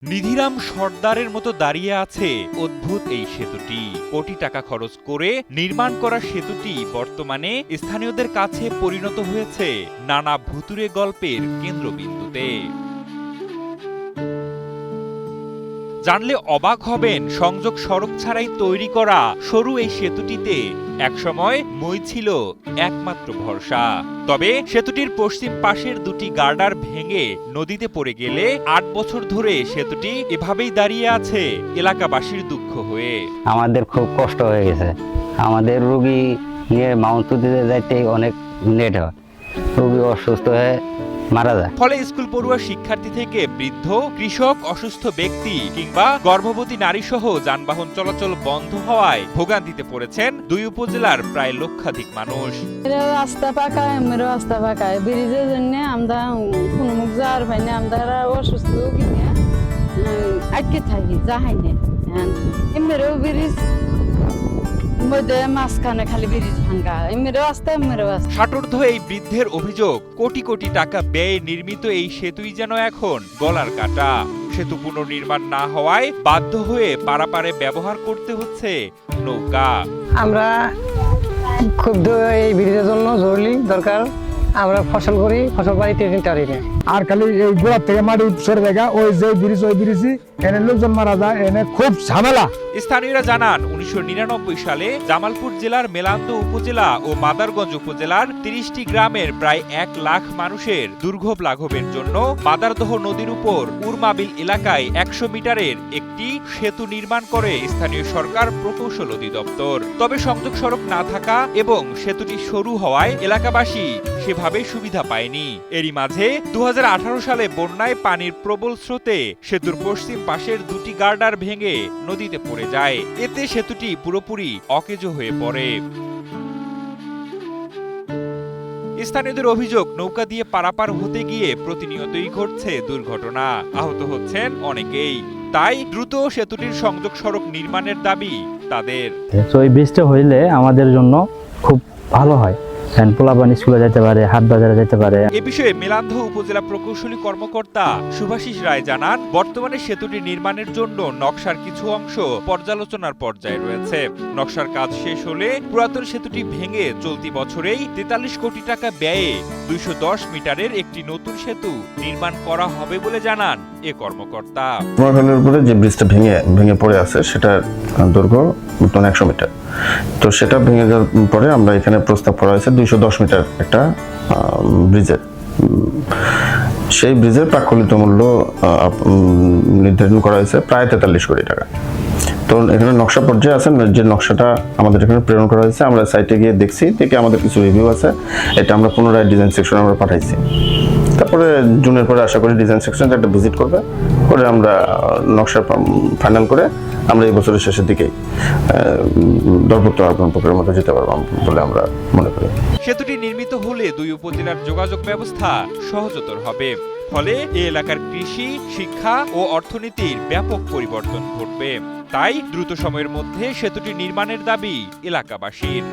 নিধিরাম সর্দারের মতো দাঁড়িয়ে আছে অদ্ভুত এই সেতুটি। কোটি টাকা খরচ করে নির্মাণ করা সেতুটি বর্তমানে স্থানীয়দের কাছে পরিণত হয়েছে নানা ভুতুড়ে গল্পের কেন্দ্রবিন্দুতে। জানলে অবাক হবেন, সংযোগ সড়ক ছাড়াই তৈরি করা সরু এই সেতুটিতে একসময় মই ছিল একমাত্র ভরসা। তবে সেতুটির পশ্চিম পাশের দুটি গার্ডার ভেঙে নদীতে পড়ে গেলে ৮ বছর ধরে সেতুটি এভাবেই দাঁড়িয়ে আছে এলাকাবাসীর দুঃখ হয়ে। আমাদের খুব কষ্ট হয়ে গেছে। আমাদের রোগী নিয়ে মাউন্ট দিতে যাইতে অনেক লেট হয়, রোগী অসুস্থ হয়ে মারা যায়। ফলে স্কুল পড়ুয়া শিক্ষার্থী থেকে বৃদ্ধ, কৃষক, অসুস্থ ব্যক্তি কিংবা গর্ভবতী নারী সহ যানবাহন চলাচল বন্ধ হওয়ায় ভোগান্তিতে পড়েছেন দুই উপজেলার প্রায় লক্ষাধিক মানুষ। রাস্তা পাকায়, আমার রাস্তা পাকায়, ব্রিজের জন্য আমরা কোনো মুখ যাওয়ার পাই না, আমরা অসুস্থ কিনে আটকে থাকি, যাহাই না এমনিও ব্রিজ মাঝখানে খালি ব্রিজ ভাঙ্গা, এমনিও রাস্তা এমনিও রাস্তা। ষাটোর্ধ্ব এই বৃদ্ধের অভিযোগ, কোটি কোটি টাকা ব্যয়ে নির্মিত এই সেতুই যেন এখন গলার কাটা। সেতু পুনর্নির্মাণ না হওয়ায় বাধ্য হয়ে পারাপারে ব্যবহার করতে হচ্ছে নৌকা। আমরা খুব এই ব্রিজের জন্য জরুরি দরকার, আমরা ফসল করি, ফসল বাড়িতে নিতে পারি না। আর খালি এই গোড়ার থেকে মাটি সরে দেখা ওই যে ব্রিজ, ওই ব্রিজই এনে লোকজন মারা যায়, এনে খুব ঝামেলা। স্থানীয়রা জানান, ১৯৯৯ সালে জামালপুর জেলার মেলান্দ উপজেলা ও মাদারগঞ্জ উপজেলার ৩০টি গ্রামের প্রায় ১ লাখ মানুষের দুর্ভোগ লাঘবের জন্য মাদারদহ নদীর উপর উরমাবিল এলাকায় ১০০ মিটারের একটি সেতু নির্মাণ করে স্থানীয় সরকার প্রকৌশল অধিদপ্তর। তবে সংযোগ সড়ক না থাকা এবং সেতুটি সরু হওয়ায় এলাকাবাসী সেভাবে সুবিধা পায়নি। এরই মাঝে ২০১৮ সালে বন্যায় পানির প্রবল স্রোতে সেতুর পশ্চিম পাশের দুটি গার্ডার ভেঙে নদীতে পড়ে যায়। এতে সেতুটি পুরোপুরি অকেজো হয়ে পড়ে। স্থানীয়দের অভিযোগ, নৌকা দিয়ে পারাপার হতে গিয়ে প্রতিনিয়তই ঘটছে দুর্ঘটনা, আহত হচ্ছেন অনেকেই। তাই দ্রুত সেতুটির সংযোগ সড়ক নির্মাণের দাবি তাদের। এই ব্রিজটা হইলে আমাদের জন্য খুব ভালো হয়, পোলাপান স্কুলে যেতে পারে, হাট বাজারে যেতে পারে। এ বিষয়ে মেলান্দ উপজেলা প্রকৌশলী কর্মকর্তা শুভাশিস রায় জানান, বর্তমানে সেতুটি নির্মাণের জন্য নকশার কিছু অংশ পর্যালোচনার পর্যায়ে রয়েছে। নকশার কাজ শেষ হলে পুরাতন সেতুটি ভেঙে চলতি বছরেই ৪৩ কোটি টাকা ব্যয়ে ২১০ মিটারের একটি নতুন সেতু নির্মাণ করা হবে বলে জানান এ কর্মকর্তা। কুমারখালীর উপরে যে ব্রিজটা ভেঙে পড়ে আছে সেটার দৈর্ঘ্য ১০০ মিটার। তো সেটা ভেঙে যাওয়ার পরে আমরা এখানে প্রস্তাব করা হয়েছে ২১০ মিটার একটা ব্রিজের। সেই ব্রিজের প্রাক্কলিত মূল্য নির্ধারণ করা হয়েছে প্রায় ৪৩ কোটি টাকা। তো এখানে নকশা পর্যায়ে আছে, যে নকশাটা আমাদের এখানে প্রেরণ করা হয়েছে, আমরা সাইটে গিয়ে দেখছি, দেখে আমাদের কিছু রিভিউ আছে, এটা আমরা পুনরায় ডিজাইন সেকশনে আমরা পাঠাইছি। তারপরে জুনের পরে আশা করি ডিজাইন সেকশনে একটা ভিজিট করবে, করে আমরা নকশা ফাইনাল করে আমরা এই বছরের শেষের দিকেই দরপত্র আবেদন প্রক্রিয়ার মধ্যে যেতে পারবো বলে আমরা মনে করি। সেতুটি নির্মিত হলে দুই উপজেলার যোগাযোগ ব্যবস্থা সহজতর হবে। ফলে এই এলাকার কৃষি, শিক্ষা ও অর্থনীতির ব্যাপক পরিবর্তন ঘটবে। তাই দ্রুত সময়ের মধ্যে সেতুটি নির্মাণের দাবি এলাকাবাসীর।